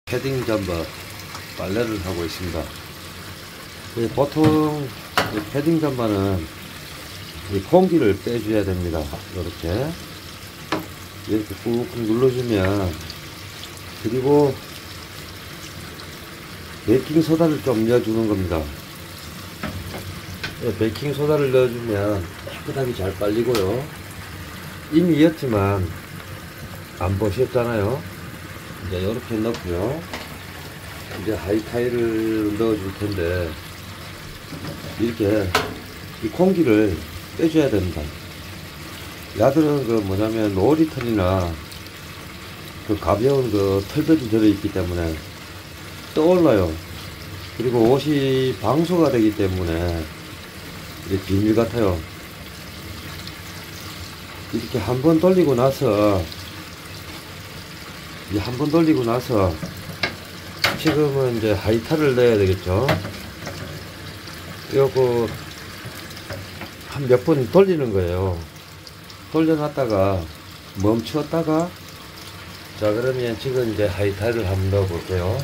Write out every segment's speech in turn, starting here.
패딩 잠바 빨래를 하고 있습니다. 보통 패딩 잠바는 공기를 빼줘야 됩니다. 이렇게 꾹 눌러주면, 그리고 베이킹소다를 좀 넣어주는 겁니다. 베이킹소다를 넣어주면 깨끗하게 잘 빨리고요. 이미 익었지만 안 보셨잖아요. 이제 이렇게 넣고요. 이제 하이타이를 넣어줄 텐데, 이렇게 이 공기를 빼줘야 됩니다. 야들은 뭐냐면 오리털이나 가벼운 털들이 들어있기 때문에 떠올라요. 그리고 옷이 방수가 되기 때문에 이게 비닐 같아요. 이렇게 한번 돌리고 나서, 지금은 이제 하이타를 넣어야 되겠죠. 요거 한 몇 번 돌리는 거예요. 돌려놨다가 멈추었다가, 자, 그러면 지금 이제 하이타를 한번 넣어 볼게요.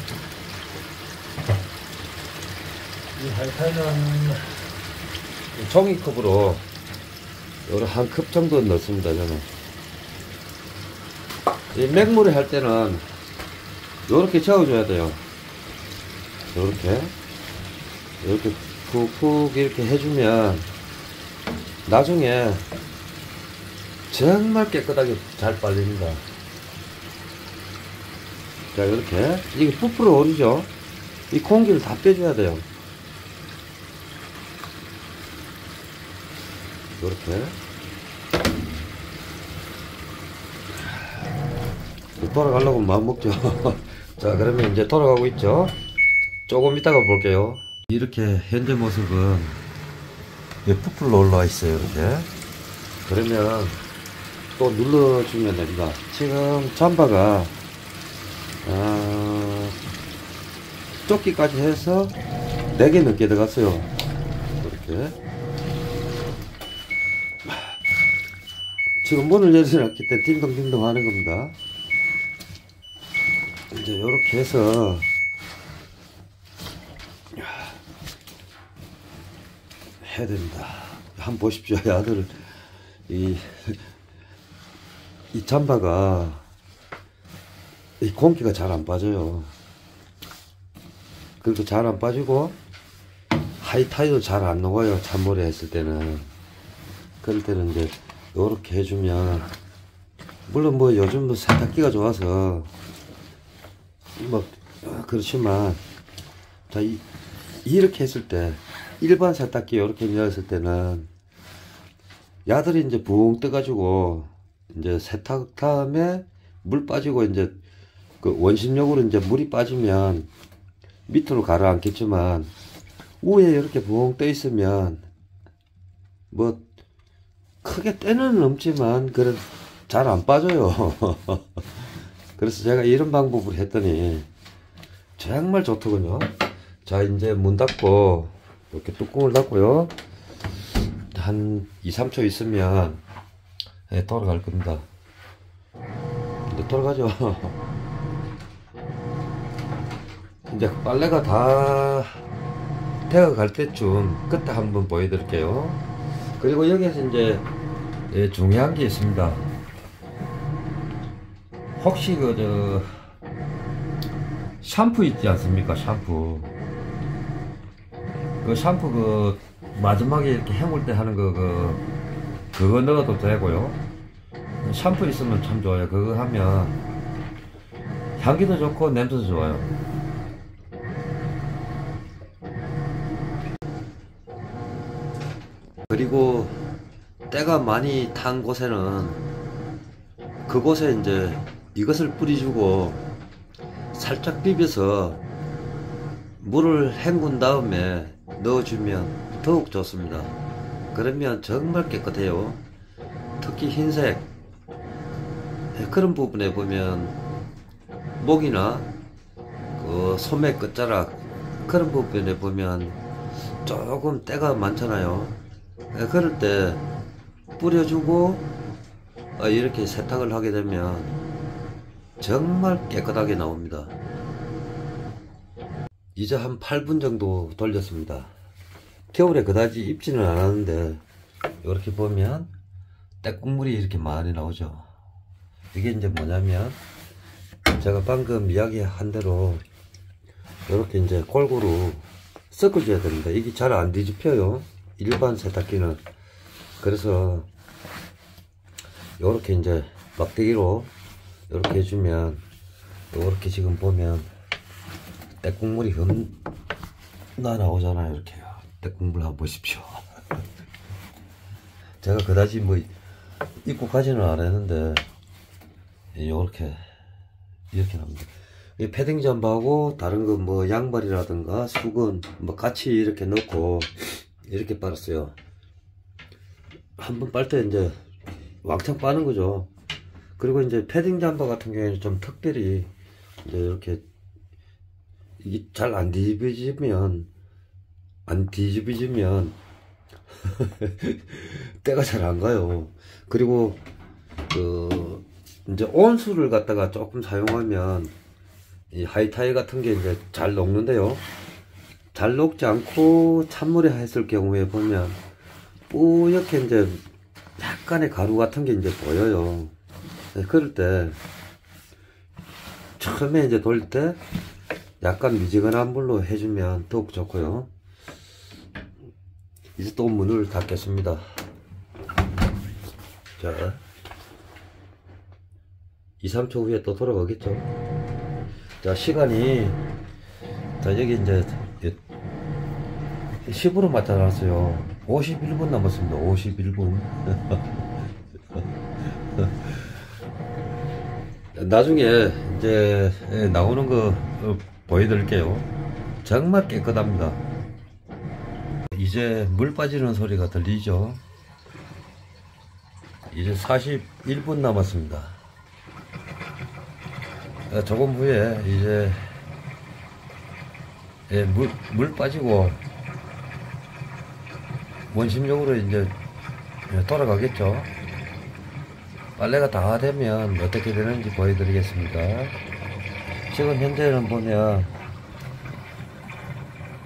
이 하이타는 종이컵으로 요런 한 컵 정도 넣습니다. 저는 이 맹물에 할 때는 요렇게 저어줘야 돼요. 이렇게 푹푹 이렇게 해주면 나중에 정말 깨끗하게 잘 빨립니다. 자, 이게 부풀어 오르죠. 이 공기를 다 빼줘야 돼요. 이렇게 돌아가려고 마음먹죠. 자, 그러면 이제 돌아가고 있죠. 조금 이따가 볼게요. 이렇게 현재 모습은 부풀어 올라와 있어요. 이렇게. 그러면 또 눌러주면 됩니다. 지금 잠바가 조끼까지 해서 4개 넘게 들어갔어요. 이렇게. 지금 문을 열어놨기 때문에 딩동딩동 하는 겁니다. 이제 요렇게 해서 해야 됩니다. 한번 보십시오. 아들, 이 잠바가 이 공기가 잘 안 빠져요. 그렇게 잘 안 빠지고 하이타이도 잘 안 녹아요. 찬물에 했을 때는. 그럴 때는 이제 요렇게 해주면, 물론 뭐 요즘 세탁기가 좋아서 그렇지만, 자, 이렇게 했을 때, 일반 세탁기 이렇게 넣었을 때는 야들이 이제 붕 떠가지고 이제 세탁 다음에 물 빠지고, 이제 원심력으로 이제 물이 빠지면 밑으로 가라앉겠지만, 위에 이렇게 붕 떠 있으면 뭐 크게 때는 없지만 그래 잘 안 빠져요. 그래서 제가 이런 방법을 했더니 정말 좋더군요. 자, 이제 문 닫고 이렇게 뚜껑을 닫고요. 한 2~3초 있으면 돌아갈 겁니다. 이제 돌아가죠. 이제 빨래가 다 되어 갈 때쯤 그때 한번 보여드릴게요. 그리고 여기에서 이제 중요한 게 있습니다. 혹시 샴푸 있지 않습니까? 샴푸 마지막에 이렇게 해물 때 하는 그거 넣어도 되고요. 샴푸 있으면 참 좋아요. 그거 하면 향기도 좋고 냄새도 좋아요. 그리고 때가 많이 탄 곳에는 그곳에 이제 이것을 뿌려주고 살짝 비벼서 물을 헹군 다음에 넣어주면 더욱 좋습니다. 그러면 정말 깨끗해요. 특히 흰색 그런 부분에 보면 목이나 소매 끝자락 그런 부분에 보면 조금 때가 많잖아요. 그럴 때 뿌려주고 이렇게 세탁을 하게 되면 정말 깨끗하게 나옵니다. 이제 한 8분 정도 돌렸습니다. 겨울에 그다지 입지는 않았는데 이렇게 보면 때국물이 이렇게 많이 나오죠. 이게 이제 뭐냐면 제가 방금 이야기한 대로 이렇게 이제 골고루 섞어줘야 됩니다. 이게 잘 안 뒤집혀요, 일반 세탁기는. 그래서 이렇게 이제 막대기로 이렇게 해주면, 이렇게 지금 보면 때국물이 흠나 나오잖아요. 이렇게요. 때국물 한번 보십시오. 제가 그다지 뭐 입고 가지는 않았는데 이렇게 납니다. 이 패딩 잠바하고 다른 거 뭐 양말이라든가 수건 뭐 같이 이렇게 넣고 이렇게 빨았어요. 한번 빨 때 이제 왕창 빠는 거죠. 그리고 이제 패딩 잠바 같은 경우에는 좀 특별히 이제 이렇게 이게 잘 안 뒤집어지면 때가 잘 안 가요. 그리고 그 이제 온수를 갖다가 조금 사용하면 이 하이타이 같은 게 이제 잘 녹는데요. 잘 녹지 않고 찬물에 했을 경우에 보면 뿌옇게 이제 약간의 가루 같은 게 이제 보여요. 그럴 때 처음에 이제 돌릴 때 약간 미지근한 물로 해주면 더욱 좋고요. 이제 또 문을 닫겠습니다. 자, 2, 3초 후에 또 돌아가겠죠. 자, 시간이, 자, 여기 이제 10으로 맞춰놨어요. 51분 남았습니다. 51분. 나중에 이제 나오는 거 보여드릴게요. 정말 깨끗합니다. 이제 물 빠지는 소리가 들리죠. 이제 41분 남았습니다. 조금 후에 이제 물 빠지고 원심력으로 이제 돌아가겠죠. 빨래가 다 되면 어떻게 되는지 보여드리겠습니다. 지금 현재는 보면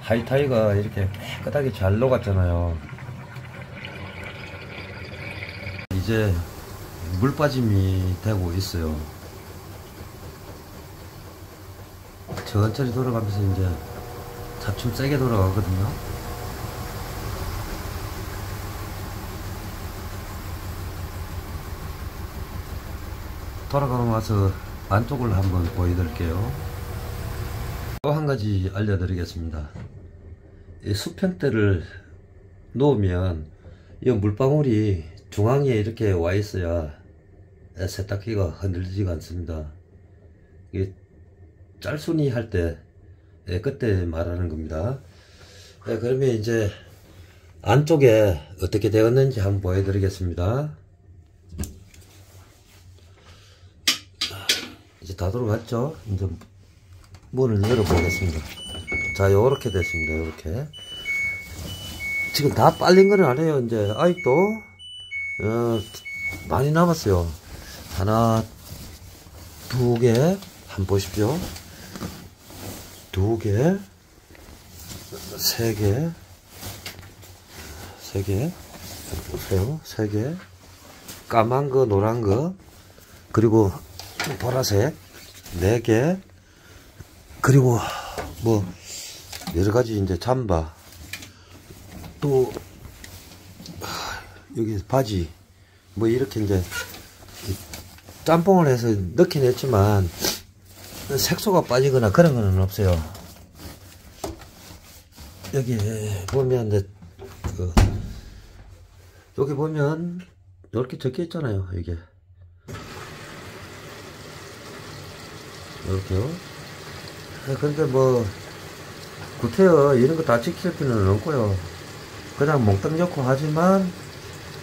하이타이가 이렇게 깨끗하게 잘 녹았잖아요. 이제 물 빠짐이 되고 있어요. 천천히 돌아가면서 이제 차츰 세게 돌아가거든요. 돌아가고 나서 안쪽을 한번 보여드릴게요. 또 한 가지 알려드리겠습니다. 이 수평대를 놓으면 이 물방울이 중앙에 이렇게 와 있어야 세탁기가 흔들리지가 않습니다. 이게 짤순이 할 때 그때 말하는 겁니다. 그러면 이제 안쪽에 어떻게 되었는지 한번 보여드리겠습니다. 이제 다 들어갔죠. 이제 문을 열어보겠습니다. 자, 요렇게 됐습니다. 요렇게. 지금 다 빨린 건 아니에요. 이제 아직도 많이 남았어요. 하나, 두 개, 한번 보십시오. 두 개, 세 개, 보세요. 세 개, 까만 거, 노란 거, 그리고 보라색, 네 개, 그리고 뭐 여러 가지 이제 잠바, 또 여기 바지, 뭐 이렇게 이제 짬뽕을 해서 넣긴 했지만 색소가 빠지거나 그런 거는 없어요. 여기 보면 이제 여기 보면 이렇게 적혀 있잖아요. 이게 이렇게요. 근데 뭐 구태여 이런 거 다 지킬 필요는 없고요. 그냥 몽땅 넣고 하지만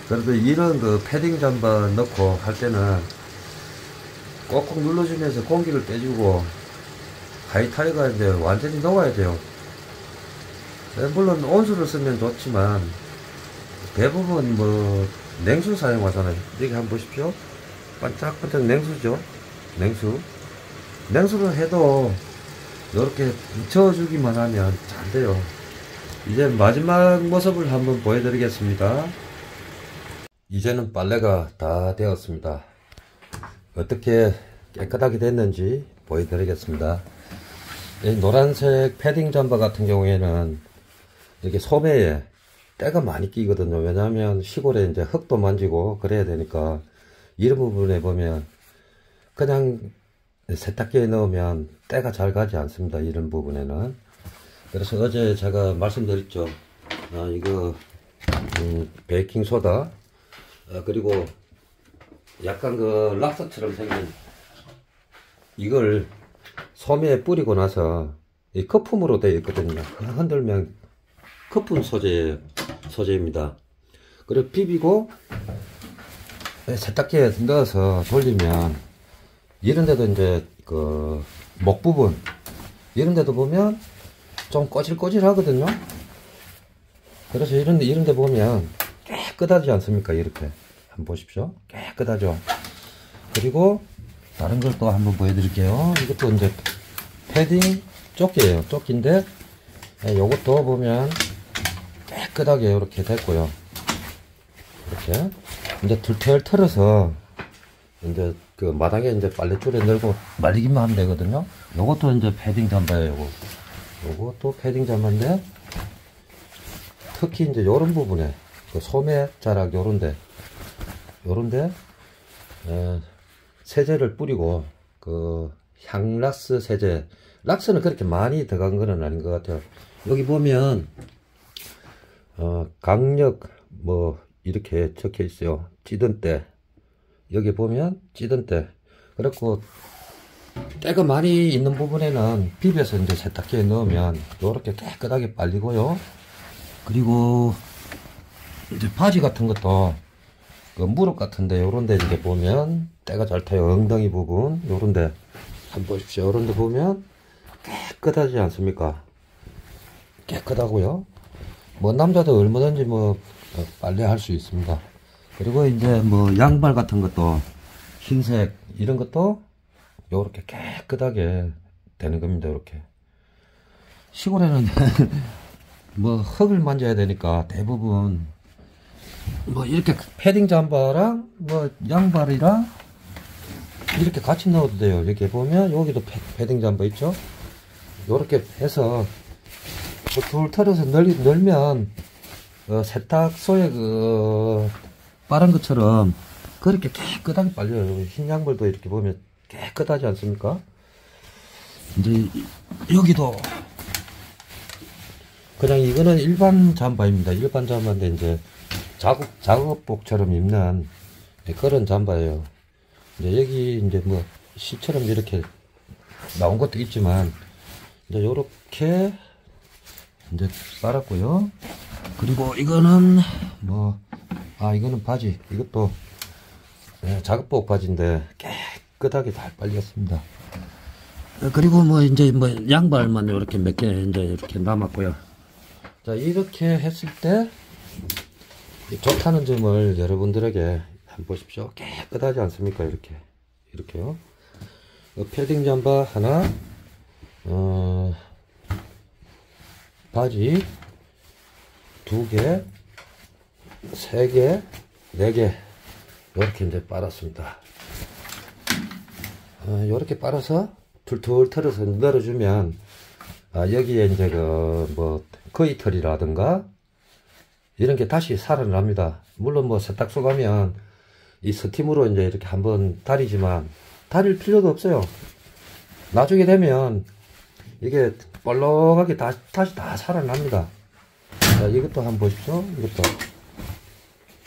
그래도 이런 그 패딩 잠바 넣고 할 때는 꼭꼭 눌러주면서 공기를 빼주고 하이타이가 이제 완전히 녹아야 돼요. 물론 온수를 쓰면 좋지만 대부분 뭐 냉수 사용하잖아요. 여기 한번 보십시오. 반짝반짝 냉수죠. 냉수를 해도 이렇게 저어주기만 하면 잘 돼요. 이제 마지막 모습을 한번 보여드리겠습니다. 이제는 빨래가 다 되었습니다. 어떻게 깨끗하게 됐는지 보여드리겠습니다. 이 노란색 패딩 잠바 같은 경우에는 이렇게 소매에 때가 많이 끼거든요. 왜냐하면 시골에 이제 흙도 만지고 그래야 되니까 이런 부분에 보면 그냥 세탁기에 넣으면 때가 잘 가지 않습니다. 이런 부분에는. 그래서 어제 제가 말씀드렸죠. 이거 베이킹소다, 그리고 약간 그 락서처럼 생긴 이걸 소매에 뿌리고 나서 이 거품으로 되어 있거든요. 흔들면 거품 소재입니다. 그리고 비비고 세탁기에 넣어서 돌리면 이런데도 이제 그 목 부분 이런데도 보면 좀 꼬질꼬질 하거든요. 그래서 이런데 보면 깨끗하지 않습니까? 이렇게 한번 보십시오. 깨끗하죠. 그리고 다른 걸 또 한번 보여드릴게요. 이것도 이제 패딩 조끼예요. 조끼인데 요것도 보면 깨끗하게 이렇게 됐고요. 이렇게 이제 둘태를 털어서 이제 그 마당에 이제 빨래줄에 넣고 말리기만 하면 되거든요. 요것도 이제 패딩 잠바예요. 요것도 패딩 잠바인데 특히 이제 요런 부분에 그 소매 자락 요런데 세제를 뿌리고 그 향락스 세제, 락스는 그렇게 많이 들어간 거는 아닌 것 같아요. 여기 보면 강력 뭐 이렇게 적혀 있어요. 찌든 때, 여기 보면 찌든 때. 그렇고 때가 많이 있는 부분에는 비벼서 이제 세탁기에 넣으면 이렇게 깨끗하게 빨리고요. 그리고 이제 바지 같은 것도 그 무릎 같은데 요런데 이제 보면 때가 잘 타요. 엉덩이 부분 요런데 한번 보십시오. 요런데 보면 깨끗하지 않습니까? 깨끗하고요. 뭐 남자도 얼마든지 뭐 빨래할 수 있습니다. 그리고 이제 뭐 양발 같은 것도 흰색 이런 것도 요렇게 깨끗하게 되는 겁니다. 이렇게 시골에는 뭐 흙을 만져야 되니까 대부분 뭐 이렇게 패딩 잠바랑 뭐 양발이랑 이렇게 같이 넣어도 돼요. 이렇게 보면 여기도 패딩 잠바 있죠. 요렇게 해서 둘 털어서 널면 세탁소에 그 빠른 것처럼 그렇게 깨끗하게 빨려요. 흰 양말도 이렇게 보면 깨끗하지 않습니까? 이제 여기도 그냥 이거는 일반 잠바입니다. 일반 잠바인데 이제 작업복처럼 입는 그런 잠바예요. 이제 여기 이제 뭐 시처럼 이렇게 나온 것도 있지만 이제 요렇게 이제 빨았고요. 그리고 이거는 뭐 이거는 바지, 이것도 작업복 바지인데 깨끗하게 잘 빨렸습니다. 그리고 뭐 이제 뭐 양발만 이렇게 몇 개 이제 이렇게 남았고요. 자, 이렇게 했을 때 좋다는 점을 여러분들에게 한번 보십시오. 깨끗하지 않습니까? 이렇게요. 패딩 잠바 하나, 바지 2개, 3개, 4개 이렇게 이제 빨았습니다. 이렇게 빨아서 툴툴 털어서 널어주면 여기에 이제 그 뭐 거위털이라든가 이런 게 다시 살아납니다. 물론 뭐 세탁소 가면 이 스팀으로 이제 이렇게 한번 다리지만 다릴 필요도 없어요. 나중에 되면 이게 볼록하게 다시 다 살아납니다. 자, 이것도 한번 보십시오. 이것도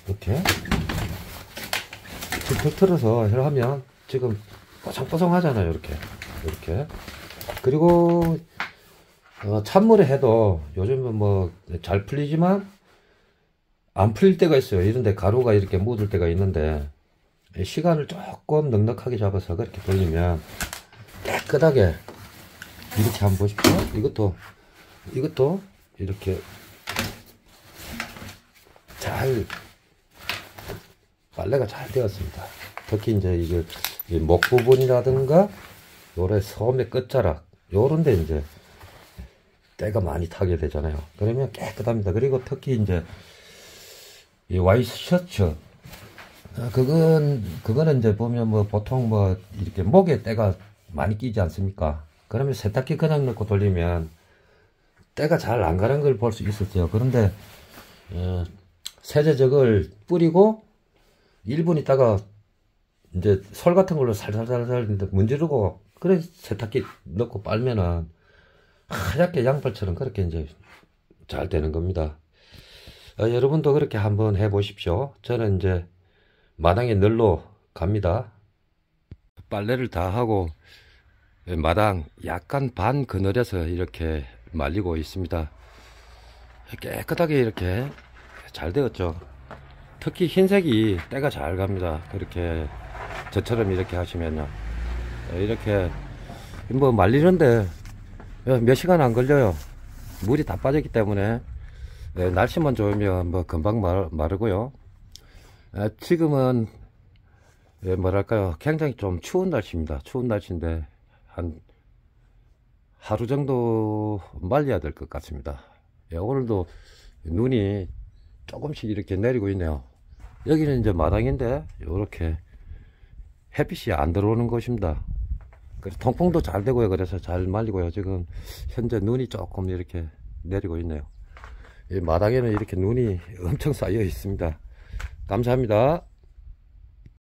이렇게 툭툭 틀어서 하면 지금 뽀송뽀송 하잖아요. 이렇게. 그리고 찬물에 해도 요즘은 뭐 잘 풀리지만 안 풀릴 때가 있어요. 이런데 가루가 이렇게 묻을 때가 있는데 시간을 조금 넉넉하게 잡아서 그렇게 돌리면 깨끗하게 이렇게 한번 보십시오. 이것도 이렇게 잘 빨래가 잘 되었습니다. 특히 이제 이게 목 부분이라든가 요래 소매 끝자락 요런데 이제 때가 많이 타게 되잖아요. 그러면 깨끗합니다. 그리고 특히 이제 이 와이셔츠, 그거는 이제 보면 뭐 보통 뭐 이렇게 목에 때가 많이 끼지 않습니까? 그러면 세탁기 그냥 넣고 돌리면 때가 잘 안 가는 걸 볼 수 있었어요. 그런데 세제적을 뿌리고 1분 있다가 이제 솔 같은 걸로 살살살살 문지르고 그래 세탁기 넣고 빨면은 하얗게 양팔처럼 그렇게 이제 잘 되는 겁니다. 여러분도 그렇게 한번 해 보십시오. 저는 이제 마당에 널로 갑니다. 빨래를 다 하고 마당 약간 반 그늘에서 이렇게 말리고 있습니다. 깨끗하게 이렇게 잘 되었죠. 특히 흰색이 때가 잘 갑니다. 그렇게 저처럼 이렇게 하시면요. 이렇게 뭐 말리는데 몇 시간 안 걸려요. 물이 다 빠졌기 때문에 날씨만 좋으면 뭐 금방 마르고요. 지금은 뭐랄까요, 굉장히 좀 추운 날씨입니다. 추운 날씨인데 한 하루 정도 말려야 될 것 같습니다. 오늘도 눈이 조금씩 이렇게 내리고 있네요. 여기는 이제 마당인데 이렇게 햇빛이 안 들어오는 곳입니다. 그래서 통풍도 잘 되고요. 그래서 잘 말리고요. 지금 현재 눈이 조금 이렇게 내리고 있네요. 이 마당에는 이렇게 눈이 엄청 쌓여 있습니다. 감사합니다.